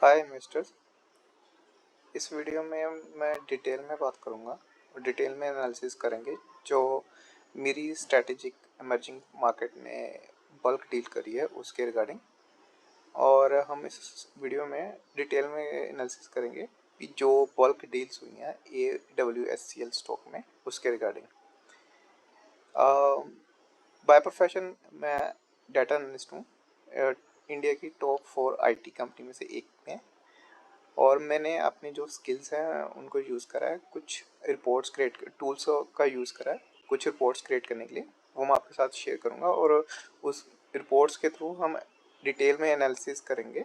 Hi investors. इस video में मैं डिटेल में बात करूंगा और डिटेल में एनालिसिस करेंगे जो मेरी स्ट्रैटेजिक इमर्जिंग मार्केट ने बल्क डील करी है उसके रिगार्डिंग। और हम इस वीडियो में डिटेल में एनालिसिस करेंगे कि जो बल्क डील्स हुई हैं AWSCL स्टॉक में उसके रिगार्डिंग। बाय प्रोफेशन मैं डाटा एनालिस्ट हूँ। इंडिया की टॉप 4 IT कंपनी में से एक में, और मैंने अपनी जो स्किल्स हैं उनको यूज़ करा है, कुछ रिपोर्ट्स क्रिएट टूल्स का यूज़ करा है कुछ रिपोर्ट्स क्रिएट करने के लिए। वो मैं आपके साथ शेयर करूँगा और उस रिपोर्ट्स के थ्रू हम डिटेल में एनालिसिस करेंगे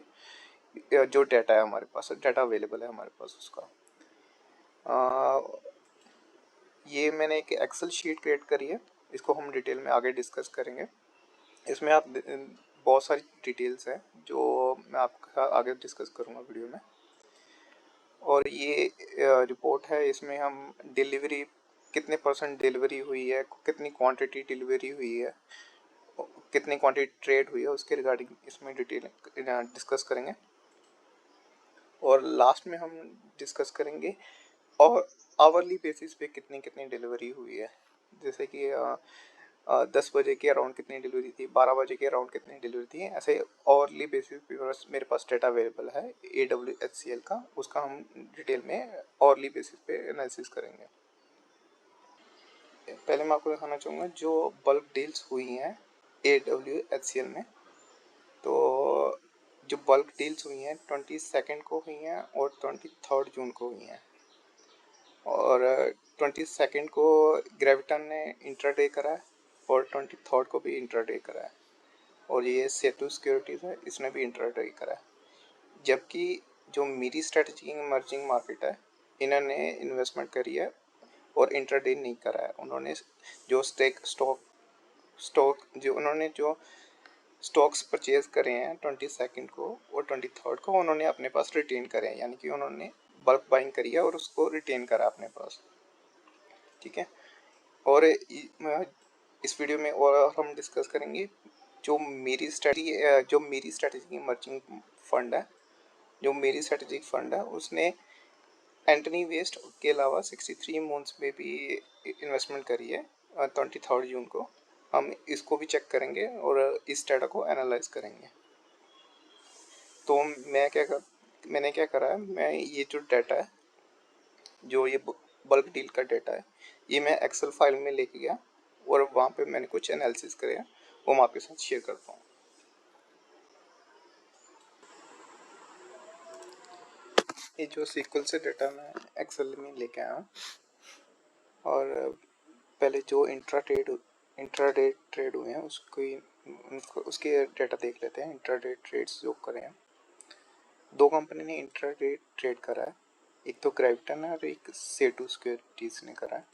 जो डाटा है हमारे पास, डाटा अवेलेबल है हमारे पास उसका। ये मैंने एक एक्सेल शीट क्रिएट करी है, इसको हम डिटेल में आगे डिस्कस करेंगे। इसमें आप बहुत सारी डिटेल्स हैं जो मैं आपका आगे डिस्कस करूँगा वीडियो में। और ये रिपोर्ट है, इसमें हम डिलीवरी कितने परसेंट डिलीवरी हुई है, कितनी क्वांटिटी डिलीवरी हुई है, कितनी क्वांटिटी ट्रेड हुई है उसके रिगार्डिंग इसमें डिटेल डिस्कस करेंगे। और लास्ट में हम डिस्कस करेंगे और आवरली बेसिस पे कितनी कितनी डिलीवरी हुई है, जैसे कि 10 बजे के अराउंड कितनी डिलीवरी थी, 12 बजे के अराउंड कितनी डिलीवरी थी, ऐसे आवरली बेसिस पे मेरे पास डेटा अवेलेबल है AWSCL का, उसका हम डिटेल में आवरली बेसिस पे एनालिसिस करेंगे। पहले मैं आपको दिखाना चाहूँगा जो बल्क डील्स हुई हैं AWSCL में। तो जो बल्क डील्स हुई हैं 22 को हुई हैं और 23 जून को हुई हैं। और 22 को ग्रेविटन ने इंट्राडे करा है और 23 को भी इंट्राडे करा है। और ये सेतु सिक्योरिटीज़ है, इसने भी इंट्राडे करा है। जबकि जो मेरी स्ट्रेटजी इमर्जिंग मार्केट है, इन्होंने इन्वेस्टमेंट करी है और इंट्राडे नहीं करा है। उन्होंने जो जो स्टॉक्स परचेज करे हैं 22 को और 23 को, उन्होंने अपने पास रिटेन करे हैं, यानी कि उन्होंने बल्क बाइंग करी है और उसको रिटेन करा अपने पास। ठीक है। और इस वीडियो में और हम डिस्कस करेंगे जो मेरी स्ट्रेटजी इमर्जिंग फंड है, जो मेरी स्ट्रेटेजिक फंड है उसने एंटनी वेस्ट के अलावा 63 मंथ्स में भी इन्वेस्टमेंट करी है 23 जून को। हम इसको भी चेक करेंगे और इस डाटा को एनालाइज करेंगे। तो मैंने क्या करा है, मैं ये जो डाटा है, जो ये बल्क डील का डाटा है, ये मैं एक्सेल फाइल में लेके गया और वहाँ पे मैंने कुछ एनालिसिस करे हैं, वो मैं आपके साथ शेयर करता हूँ। ये जो सीक्वल से डाटा मैं एक्सेल में लेके आया हूँ, और पहले जो इंट्राडे ट्रेड हुए हैं उसके डाटा देख लेते हैं। इंट्राडे ट्रेड्स जो करे हैं, 2 कंपनी ने इंट्राडे ट्रेड करा है, एक तो ग्रेविटन है और एक सेतु सिक्योरिटीज ने करा है।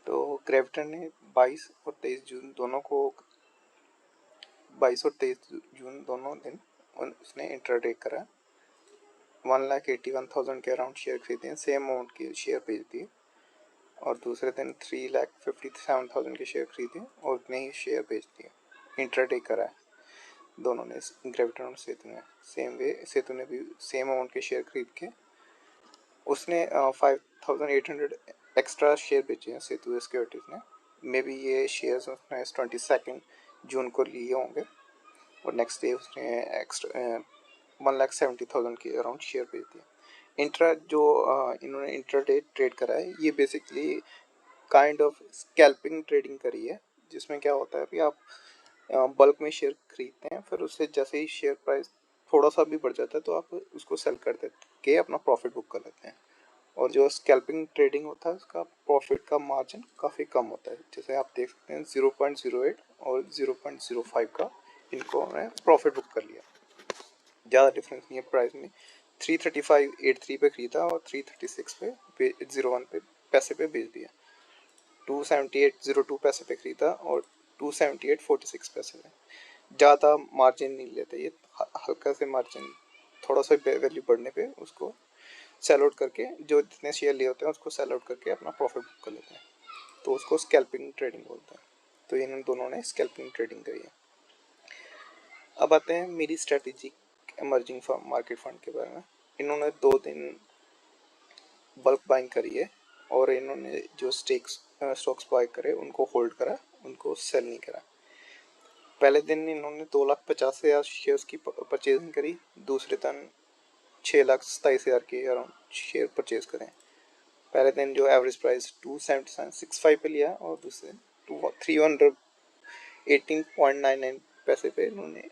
तो ग्रेविटन ने 22 और 23 जून दोनों को 22 और 23 जून दोनों दिन उसने इंट्राडे करा। 1,81,000 के अराउंड शेयर खरीदे हैं, सेम अमाउंट के शेयर बेच दिए। और दूसरे दिन 3,57,000 के शेयर खरीदे और उतने ही शेयर बेच दिए। इंट्राडे करा है दोनों ने, ग्रेविटन और सेतु ने। सेम वे सेतु ने भी सेम अमाउंट के शेयर खरीद के उसने 5,800 एक्स्ट्रा शेयर बेचे हैं सेतु सिक्योरिटीज़ ने। मे बी ये शेयर्स उसने 22 जून को लिए होंगे और नेक्स्ट डे उसने एक्स्ट्रा 1,70,000 के अराउंड शेयर बेच दिए। इन्होंने इंट्राडे ट्रेड करा है, ये basically kind of scalping trading करी है, जिसमें क्या होता है कि आप बल्क में शेयर खरीदते हैं, फिर उससे जैसे ही शेयर प्राइस थोड़ा सा भी बढ़ जाता है तो आप उसको सेल कर देते के अपना प्रॉफिट बुक कर लेते हैं। और जो स्कैल्पिंग ट्रेडिंग होता है उसका प्रॉफिट का मार्जिन काफ़ी कम होता है, जैसे आप देख सकते हैं 0.08 और 0.05 का इनको मैंने प्रॉफिट बुक कर लिया। ज़्यादा डिफरेंस नहीं है प्राइस में। 335.83 पे खरीदा और 336 पे 01 पे पैसे पे बेच दिया। 278.02 पैसे पे खरीदा और 278.46 पैसे पे। ज़्यादा मार्जिन नहीं लेते ये, हल्का से मार्जिन, थोड़ा सा वैल्यू बढ़ने पे उसको सेल आउट करके, जो जितने शेयर लिए होते हैं उसको सेल आउट करके अपना प्रॉफिट बुक कर लेते हैं, तो उसको स्कैल्पिंग ट्रेडिंग बोलते हैं। तो इन दोनों ने स्कैल्पिंग ट्रेडिंग करी है। अब आते हैं मेरी स्ट्रेटेजिक इमर्जिंग मार्केट फंड के बारे में। इन्होंने 2 दिन बल्क बाइंग करी है और इन्होंने जो स्टॉक्स बाय करे उनको होल्ड करा, उनको सेल नहीं करा। पहले दिन इन्होंने 2,50,000 शेयर्स की परचेजिंग करी, दूसरे दिन 6,27,000 के अराउंड शेयर परचेज करें। पहले दिन जो एवरेज प्राइस 277.65 पे लिया और दूसरे 318.99 पैसे पे इन्होंने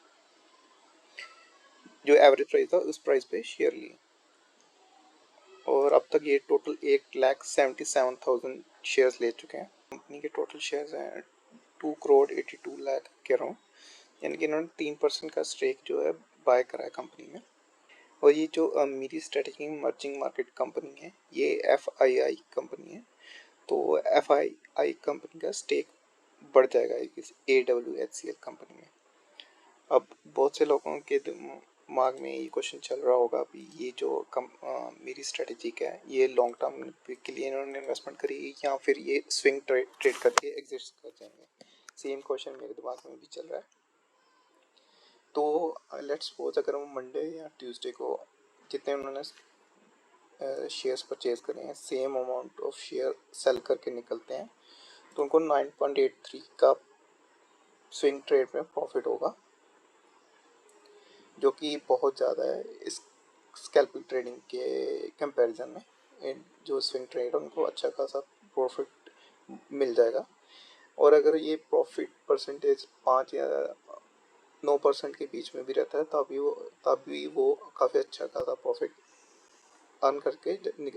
जो एवरेज प्राइस था उस प्राइस पे शेयर लिए। और अब तक ये टोटल 1,77,000 शेयर्स ले चुके हैं। कंपनी के टोटल शेयर्स हैं 2,82,00,000 के अराउंड, यानी कि इन्होंने 3% का स्टेक जो है बाय करा है कंपनी में। और ये जो मेरी स्ट्रेटेजी इमर्जिंग मार्केट कंपनी है, ये FII कंपनी है, तो FII कंपनी का स्टेक बढ़ जाएगा इस AWHCL कंपनी में। अब बहुत से लोगों के दिमाग में ये क्वेश्चन चल रहा होगा कि ये जो मेरी स्ट्रेटेजी क्या है, ये लॉन्ग टर्म के लिए इन्होंने इन्वेस्टमेंट करी या फिर ये स्विंग ट्रेड करके एग्जिट कर जाएंगे। सेम क्वेश्चन मेरे दिमाग में भी चल रहा है। तो लेट्स सपोज अगर हम मंडे या ट्यूसडे को जितने उन्होंने शेयर्स परचेज करें हैं same amount of share sell करके निकलते हैं, तो उनको 9.83 का स्विंग ट्रेड में प्रॉफिट होगा, जो कि बहुत ज़्यादा है इस स्कैल्पिंग ट्रेडिंग के कंपैरिजन में। जो स्विंग ट्रेड है उनको अच्छा खासा प्रॉफिट मिल जाएगा। और अगर ये प्रॉफिट परसेंटेज 5 या 9% के बीच में भी रहता है तभी वो काफ़ी अच्छा खासा प्रॉफिट अर्न करके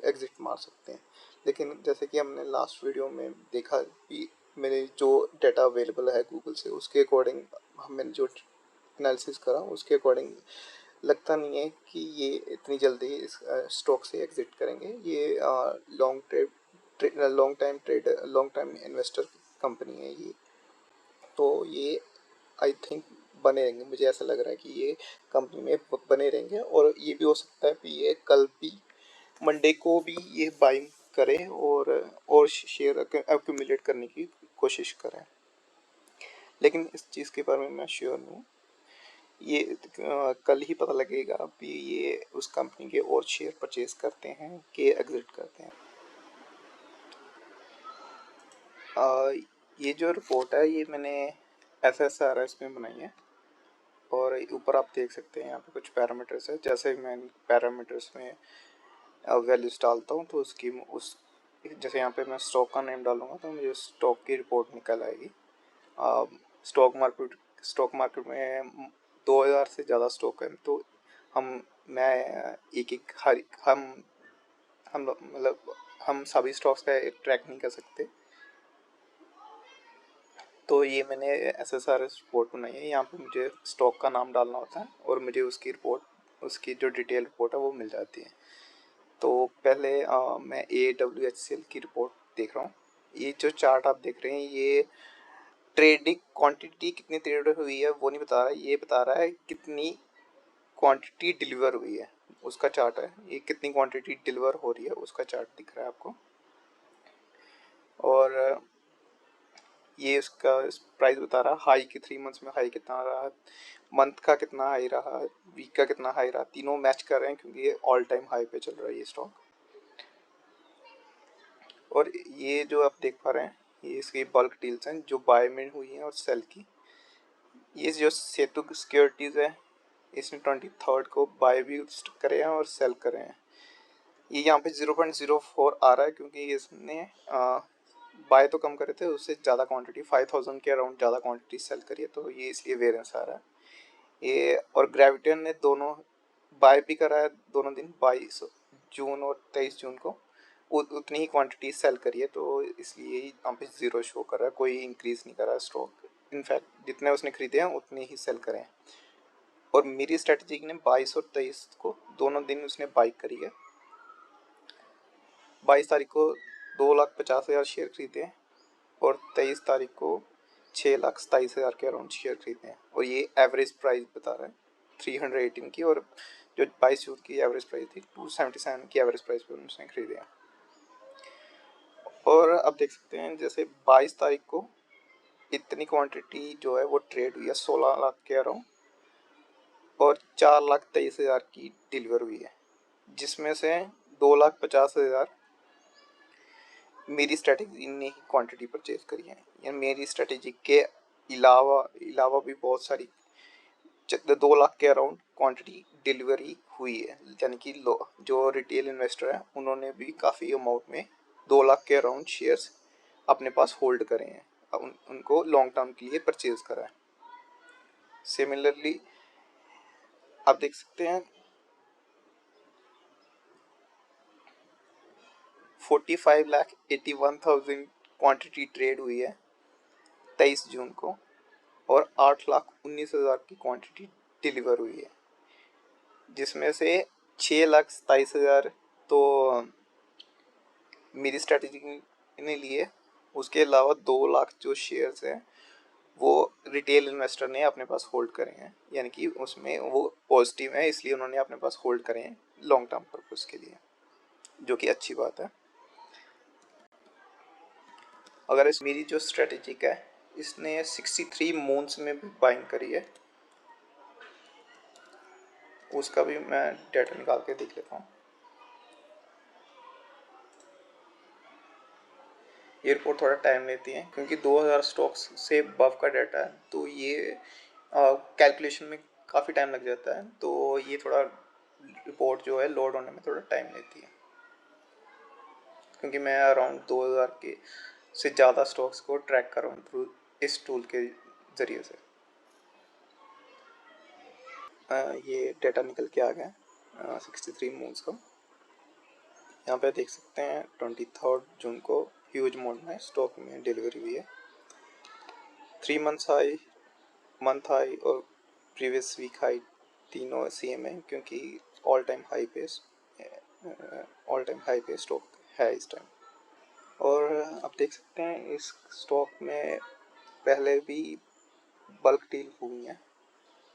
एग्जिट मार सकते हैं। लेकिन जैसे कि हमने लास्ट वीडियो में देखा कि मेरे जो डाटा अवेलेबल है गूगल से उसके अकॉर्डिंग मैंने जो एनालिसिस करा उसके अकॉर्डिंग लगता नहीं है कि ये इतनी जल्दी इस स्टॉक से एग्जिट करेंगे। ये लॉन्ग टाइम इन्वेस्टर कंपनी है ये, तो ये आई थिंक बने रहेंगे। मुझे ऐसा लग रहा है कि ये कंपनी में बने रहेंगे और ये भी हो सकता है कि ये कल भी मंडे को भी ये बाइंग करें और शेयर एक्यूमुलेट करने की कोशिश करें। लेकिन इस चीज़ के बारे में मैं श्योर नहीं हूँ, ये कल ही पता लगेगा कि ये उस कंपनी के और शेयर परचेज करते हैं कि एग्जिट करते हैं। ये जो रिपोर्ट है ये मैंने SSRS में बनाई है और ऊपर आप देख सकते हैं यहाँ पे कुछ पैरामीटर्स है। जैसे मैं पैरामीटर्स में वैल्यूज डालता हूँ तो जैसे यहाँ पे मैं स्टॉक का नेम डालूंगा तो मुझे स्टॉक की रिपोर्ट निकल आएगी। स्टॉक मार्केट में 2000 से ज़्यादा स्टॉक है, तो मैं एक एक हम सभी स्टॉक्स का ट्रैक नहीं कर सकते। तो ये मैंने SSRS रिपोर्ट बनाई है। यहाँ पे मुझे स्टॉक का नाम डालना होता है और मुझे उसकी जो डिटेल रिपोर्ट है वो मिल जाती है। तो पहले मैं AWHCL की रिपोर्ट देख रहा हूँ। ये जो चार्ट आप देख रहे हैं ये ट्रेडिंग क्वांटिटी कितनी ट्रेड हुई है वो नहीं बता रहा है, ये बता रहा है कितनी क्वांटिटी डिलीवर हुई है उसका चार्ट है। ये कितनी क्वांटिटी डिलीवर हो रही है उसका चार्ट दिख रहा है आपको। और ये उसका प्राइस बता रहा है हाई की 3 मंथ्स में हाई कितना रहा, मंथ का कितना हाई रहा, वीक का कितना हाई रहा, तीनों मैच कर रहे हैं क्योंकि ये ऑल टाइम हाई पे चल रहा है ये स्टॉक। और ये जो आप देख पा रहे हैं ये इसकी बल्क डील्स हैं जो बाय में हुई हैं और सेल की। ये जो सेतु सिक्योरिटीज़ है इसने 23rd को बाय भी करे हैं और सेल करे हैं। ये यहाँ पे 0.04 आ रहा है क्योंकि इसने बाय तो कम करे थे, उससे ज़्यादा क्वांटिटी 5000 के अराउंड ज़्यादा क्वांटिटी सेल करी है, तो ये इसलिए वेरिएंस आ रहा है ये। और ग्रेविटन ने दोनों बाय भी करा है दोनों दिन 22 जून और 23 जून को उतनी ही क्वांटिटी सेल करी है, तो इसलिए यहाँ पे 0 शो कर रहा है, कोई इंक्रीज नहीं कर रहा है स्टॉक। इनफैक्ट जितने उसने खरीदे हैं उतने ही सेल करें। और मेरी स्ट्रेटजी ने 22 और 23 को दोनों दिन उसने बाई करी है। 22 तारीख को 2,50,000 शेयर खरीदे हैं और 23 तारीख को 6,27,000 के अराउंड शेयर खरीदे हैं। और ये एवरेज प्राइस बता रहा है 318 की, और जो 22 जून की एवरेज प्राइस थी 277 की एवरेज प्राइस पे उन्होंने खरीदे हैं। और अब देख सकते हैं जैसे 22 तारीख को इतनी क्वांटिटी जो है वो ट्रेड हुई है 16 लाख के अराउंड, और 4,23,000 की डिलीवर हुई है, जिसमें से 2,50,000 मेरी स्ट्रेटेजी ने ही क्वांटिटी परचेज करी है। या मेरी स्ट्रेटेजी के अलावा भी बहुत सारी 2 लाख के अराउंड क्वांटिटी डिलीवरी हुई है, यानी कि जो रिटेल इन्वेस्टर है उन्होंने भी काफ़ी अमाउंट में 2 लाख के अराउंड शेयर्स अपने पास होल्ड करे हैं, उनको लॉन्ग टर्म के लिए परचेज करा है। सिमिलरली आप देख सकते हैं 45,81,000 क्वांटिटी ट्रेड हुई है 23 जून को, और 8,19,000 की क्वांटिटी डिलीवर हुई है, जिसमें से 6,27,000 तो मेरी स्ट्रेटेजी ने लिए। उसके अलावा 2 लाख जो शेयर्स हैं वो रिटेल इन्वेस्टर ने अपने पास होल्ड करे हैं, यानी कि उसमें वो पॉजिटिव है, इसलिए उन्होंने अपने पास होल्ड करे हैं लॉन्ग टर्म पर्पस के लिए, जो कि अच्छी बात है। अगर इस मेरी जो स्ट्रेटेजिक है इसने 63 मून्स में भी बाइंग करी है, उसका भी मैं डाटा निकाल के देख लेता हूँ। ये रिपोर्ट थोड़ा टाइम लेती है क्योंकि 2000 स्टॉक्स से बफ का डाटा है, तो ये कैलकुलेशन में काफ़ी टाइम लग जाता है, तो ये थोड़ा रिपोर्ट जो है लोड होने में थोड़ा टाइम लेती है, क्योंकि मैं अराउंड 2000 के से ज़्यादा स्टॉक्स को ट्रैक कर रहा हूँ थ्रू इस टूल के ज़रिए से। ये डाटा निकल के आ गया 63 मूव्स का। यहाँ पे देख सकते हैं 23 जून को ह्यूज अमाउंट में स्टॉक में डिलीवरी हुई है। 3 मंथ हाई और प्रीवियस वीक हाई तीनों सेम है, क्योंकि ऑल टाइम हाई पे स्टॉक है इस टाइम। और आप देख सकते हैं इस स्टॉक में पहले भी बल्क डील हुई है।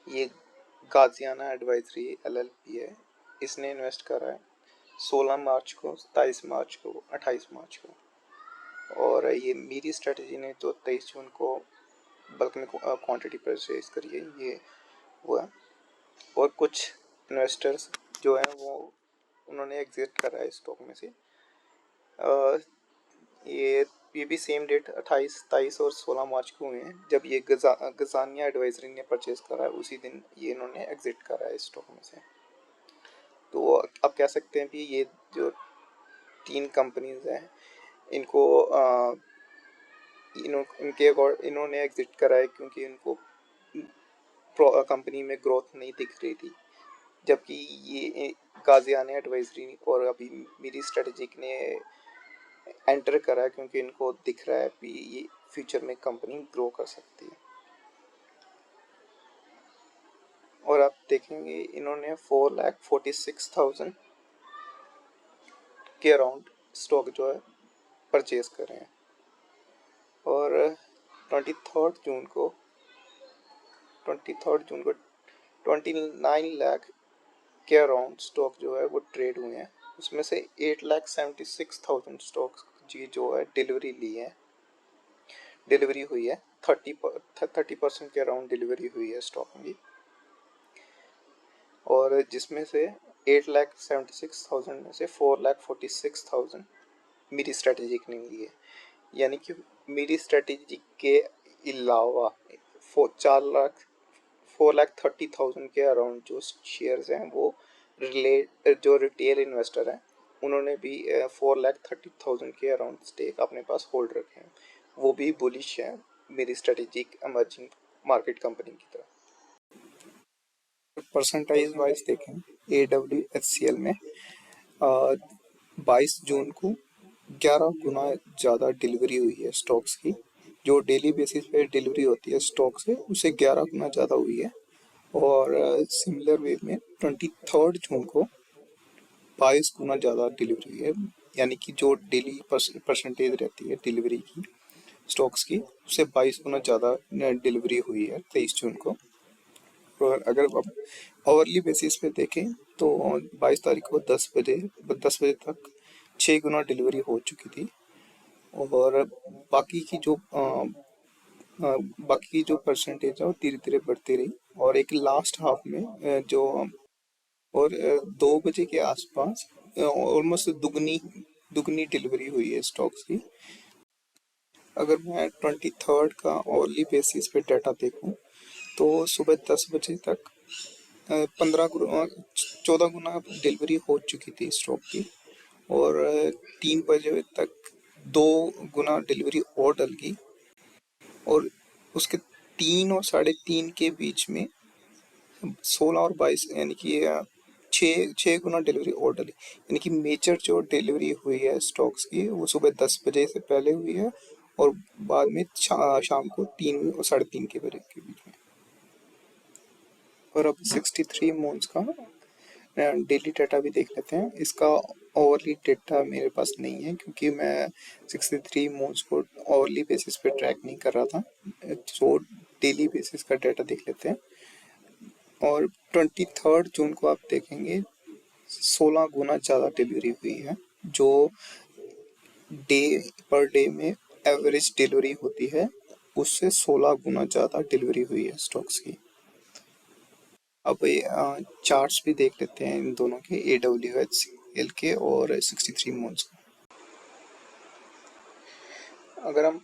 ये गाजियाना एडवाइजरी LLP है, इसने इन्वेस्ट करा है 16 मार्च को, 27 मार्च को, 28 मार्च को, और ये मेरी स्ट्रेटजी ने तो 23 जून को बल्क में क्वांटिटी परचेज करी है, ये हुआ। और कुछ इन्वेस्टर्स जो हैं वो उन्होंने एग्जिट करा है स्टॉक में से। ये भी सेम डेट 28, 23 और 16 मार्च को हुए हैं, जब ये गजानिया एडवाइजरी ने परचेज करा है, उसी दिन ये इन्होंने एग्जिट करा है स्टॉक में से। तो आप कह सकते हैं कि ये जो 3 कंपनीज हैं इनको इन्होंने एग्जिट करा है क्योंकि इनको कंपनी में ग्रोथ नहीं दिख रही थी, जबकि ये गाजियाना एडवाइजरी और अभी मेरी स्ट्रेटेजिक ने एंटर करा है क्योंकि इनको दिख रहा है कि ये फ्यूचर में कंपनी ग्रो कर सकती है। और आप देखेंगे इन्होंने 4,46,000 के अराउंड स्टॉक जो है परचेज करे हैं, और 23 जून को 29 लाख के अराउंड स्टॉक जो है वो ट्रेड हुए हैं। उसमें से 8,76,000 स्टॉक्स जी जो है डिलीवरी हुई है 30% के अराउंड डिलीवरी हुई है स्टॉक की, और जिसमें से 8,76,000 में से 4,46,000 मेरी स्ट्रेटेजी ने ली है, यानी कि मेरी स्ट्रेटेजी के अलावा 4,30,000 के अराउंड जो शेयर्स हैं वो जो रिटेल इन्वेस्टर हैं उन्होंने भी 4,30,000 के अराउंड स्टेक अपने पास होल्ड रखे हैं, वो भी बुलिश हैं मेरी स्ट्रेटेजिक इमर्जिंग मार्केट कंपनी की तरह। परसेंटाइज वाइज देखें AWHCL में 22 जून को 11 गुना ज़्यादा डिलीवरी हुई है स्टॉक्स की, जो डेली बेसिस पे डिलीवरी होती है स्टॉक से उसे 11 गुना ज़्यादा हुई है। और सिमिलर वे में 23 जून को 22 गुना ज़्यादा डिलीवरी हुई है, यानी कि जो डेली परसेंटेज रहती है डिलीवरी की स्टॉक्स की उससे 22 गुना ज़्यादा डिलीवरी हुई है 23 जून को। और अगर आप आवरली बेसिस पे देखें तो 22 तारीख को 10 बजे तक 6 गुना डिलीवरी हो चुकी थी, और बाकी की जो परसेंटेज है वो धीरे धीरे बढ़ती रही। और एक लास्ट हाफ में जो और 2 बजे के आसपास ऑलमोस्ट दुगनी दुगनी डिलीवरी हुई है स्टॉक्स की। अगर मैं 23rd का ऑर्ली बेसिस पे डाटा देखूं तो सुबह 10 बजे तक 14 गुना डिलीवरी हो चुकी थी स्टॉक की। और 3 बजे तक 2 गुना डिलीवरी और डल गई। और उसके 3 और 3:30 के बीच में 16 और 22 यानी कि 6 गुना डिलीवरी और डली। यानी कि मेजर जो डिलीवरी हुई है स्टॉक्स की वो सुबह 10 बजे से पहले हुई है और बाद में शाम को 3 और 3:30 के बजे के बीच में। और अब 63 मून्स का डेली डाटा भी देख लेते हैं। इसका ओवरली डेटा मेरे पास नहीं है क्योंकि मैं 63 मून्स को ओवरली बेसिस पे ट्रैक नहीं कर रहा था। तो डेली बेसिस का डाटा देख लेते हैं। और 23rd जून को आप देखेंगे 16 गुना ज़्यादा डिलीवरी हुई है, जो डे पर डे में एवरेज डिलीवरी होती है उससे 16 गुना ज़्यादा डिलीवरी हुई है स्टॉक्स की। अब ये चार्ट्स भी देख लेते हैं इन दोनों के, AWHL के और 63 मून्स का। अगर हम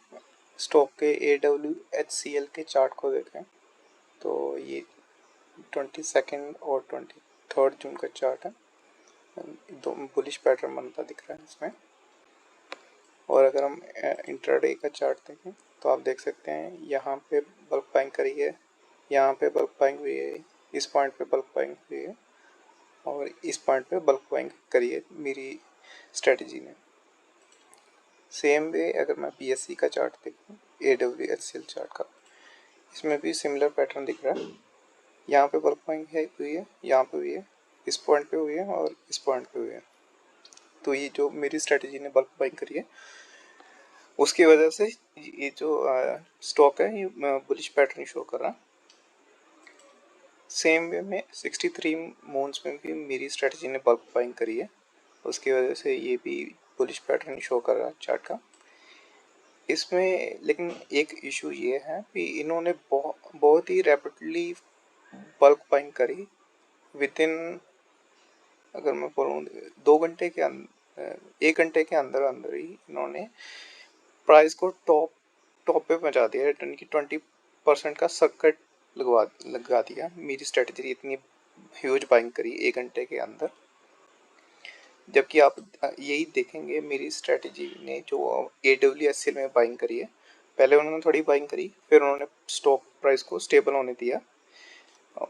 स्टॉक के AWHCL के चार्ट को देखें तो ये 22nd और 23rd जून का चार्ट है। दो बुलिश पैटर्न बनता दिख रहा है इसमें। और अगर हम इंट्राडे का चार्ट देखें तो आप देख सकते हैं यहाँ पे बल्क बाइंग करी है, यहाँ पे बल्क बाइंग हुई है, इस पॉइंट पे बल्क बाइंग हुई है और इस पॉइंट पे बल्क बाइंग करी है मेरी स्ट्रेटजी ने। सेम वे अगर मैं BSE का चार्ट देखूँ, AWHCL चार्ट का, इसमें भी सिमिलर पैटर्न दिख रहा है। यहाँ पे बल्क बाइंग हुई है, यहाँ पे हुई है, इस पॉइंट पे हुई है और इस पॉइंट पे हुई है। तो ये जो मेरी स्ट्रेटजी ने बल्क बाइंग करी है उसकी वजह से ये जो स्टॉक है ये बुलिश पैटर्न शो कर रहा है। सेम वे में 63 मून्स में भी मेरी स्ट्रेटजी ने बल्क बाइंग करी है, उसकी वजह से ये भी बुलिश पैटर्न शो कर रहा है चार्ट का। इसमें लेकिन एक इशू ये है कि इन्होंने बहुत ही रैपिडली बल्क बाइंग करी विद इन, अगर मैं बोलूँ 2 घंटे के अंदर, 1 घंटे के अंदर अंदर ही इन्होंने प्राइस को टॉप पे पहुंचा दिया। यानी कि 20% का सर्किट लगा दिया। मेरी स्ट्रेटजी इतनी ह्यूज बाइंग करी 1 घंटे के अंदर। जबकि आप यही देखेंगे मेरी स्ट्रेटजी ने जो AWHCL में बाइंग करी है, पहले उन्होंने थोड़ी बाइंग करी, फिर उन्होंने स्टॉक प्राइस को स्टेबल होने दिया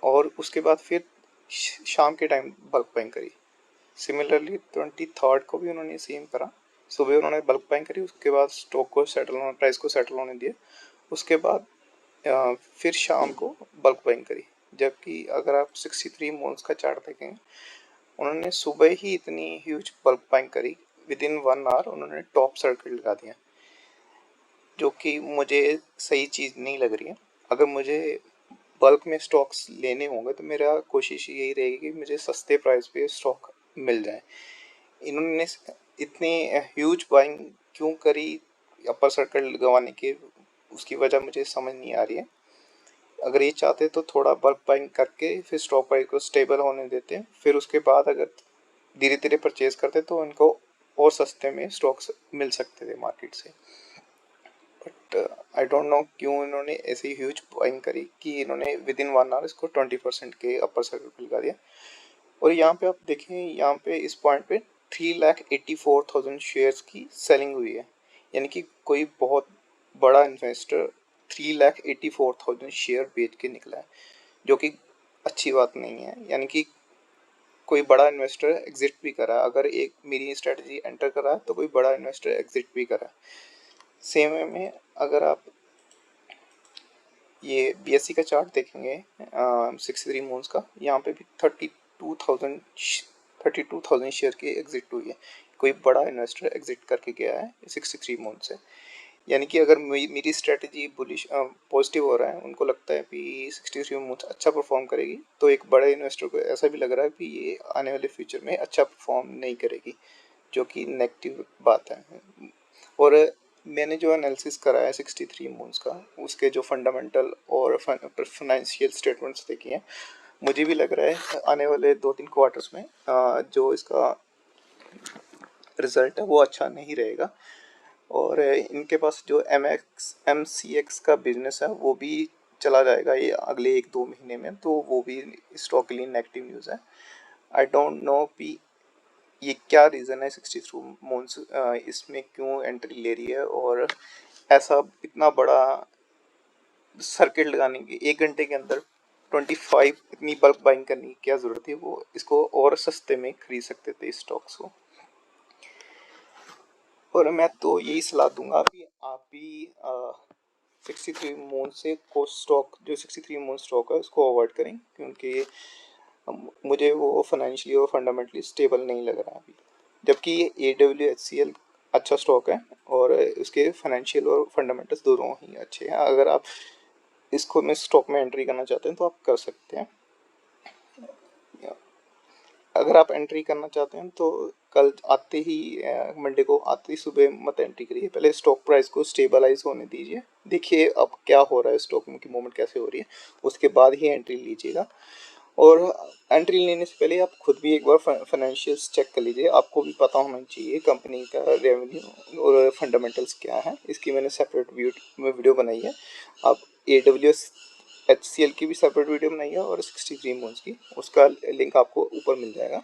और उसके बाद फिर शाम के टाइम बल्क बाइंग करी। सिमिलरली 23rd को भी उन्होंने सेम करा। सुबह उन्होंने बल्क बाइंग करी, उसके बाद स्टॉक को प्राइस को सेटल होने दिया, उसके बाद फिर शाम को बल्क बाइंग करी। जबकि अगर आप 63 मून्स का चार्ट देखेंगे, उन्होंने सुबह ही इतनी ह्यूज बल्क बाइंग करी, विद इन 1 आवर उन्होंने टॉप सर्किट लगा दिया, जो कि मुझे सही चीज़ नहीं लग रही है। अगर मुझे बल्क में स्टॉक्स लेने होंगे तो मेरा कोशिश यही रहेगी कि मुझे सस्ते प्राइस पे स्टॉक मिल जाए। इन्होंने इतनी ह्यूज बाइंग क्यों करी अपर सर्किट लगवाने के, उसकी वजह मुझे समझ नहीं आ रही है। अगर ये चाहते तो थोड़ा बल्क बाइंग करके फिर स्टॉक प्राइस को स्टेबल होने देते हैं, फिर उसके बाद अगर धीरे धीरे परचेज करते तो इनको और सस्ते में स्टॉक्स मिल सकते थे मार्केट से। बट आई डोंट नो क्यों इन्होंने ऐसी ह्यूज बाइंग करी कि इन्होंने विद इन 1 आवर इसको 20% के अपर सर्किट पे लगा दिया। और यहाँ पे आप देखें, यहाँ पे इस पॉइंट पे 3,84,000 शेयर्स की सेलिंग हुई है। यानी कि कोई बहुत बड़ा इन्वेस्टर 3,84,000 शेयर बेच के निकला है, जो कि अच्छी बात नहीं है। यानी कि कोई बड़ा इन्वेस्टर एग्जिट भी करा है। अगर एक मेरी स्ट्रेटजी एंटर करा है तो कोई बड़ा इन्वेस्टर एग्जिट भी करा है। सेम वे में अगर आप ये BSE का चार्ट देखेंगे 63 मून्स का, यहाँ पे भी 32,000 शेयर की एग्जिट हुई है। कोई बड़ा इन्वेस्टर एग्जिट करके गया है 63 मून्स से। यानी कि अगर मेरी स्ट्रेटजी बुलिश पॉजिटिव हो रहा है, उनको लगता है कि 63 मून्स अच्छा परफॉर्म करेगी, तो एक बड़े इन्वेस्टर को ऐसा भी लग रहा है कि ये आने वाले फ्यूचर में अच्छा परफॉर्म नहीं करेगी, जो कि नेगेटिव बात है। और मैंने जो एनालिसिस करा है 63 मून्स का, उसके जो फंडामेंटल और फाइनेंशियल स्टेटमेंट्स देखे हैं, मुझे भी लग रहा है आने वाले 2-3 क्वार्टर्स में जो इसका रिजल्ट है वो अच्छा नहीं रहेगा। और इनके पास जो MCX का बिजनेस है वो भी चला जाएगा ये अगले 1-2 महीने में, तो वो भी स्टॉक के लिए नेगेटिव न्यूज़ है। आई डोंट नो कि ये क्या रीज़न है 63 मून्स इसमें क्यों एंट्री ले रही है, और ऐसा इतना बड़ा सर्किट लगाने की 1 घंटे के अंदर 25 इतनी बल्क बाइंग करने की क्या ज़रूरत है। वो इसको और सस्ते में खरीद सकते थे इस स्टॉक्स को। और मैं तो यही सलाह दूंगा कि आप भी 63 मून से को स्टॉक, जो 63 मून स्टॉक है उसको अवॉइड करें, क्योंकि मुझे वो फाइनेंशियली और फंडामेंटली स्टेबल नहीं लग रहा है अभी। जबकि ये AWHCL अच्छा स्टॉक है और उसके फाइनेंशियल और फंडामेंटल्स दोनों ही अच्छे हैं। अगर आप इसको में स्टॉक में एंट्री करना चाहते हैं तो आप कर सकते हैं। अगर आप एंट्री करना चाहते हैं तो कल आते ही मंडे को आते ही सुबह मत एंट्री करिए, पहले स्टॉक प्राइस को स्टेबलाइज होने दीजिए, देखिए अब क्या हो रहा है, स्टॉक की मूवमेंट कैसे हो रही है, उसके बाद ही एंट्री लीजिएगा। और एंट्री लेने से पहले आप खुद भी एक बार फाइनेंशियल्स चेक कर लीजिए, आपको भी पता होना चाहिए कंपनी का रेवेन्यू और फंडामेंटल्स क्या है। इसकी मैंने सेपरेट वीडियो बनाई है। आप AWHCL की भी सेपरेट वीडियो बनाई है और 63 मंथ्स की, उसका लिंक आपको ऊपर मिल जाएगा।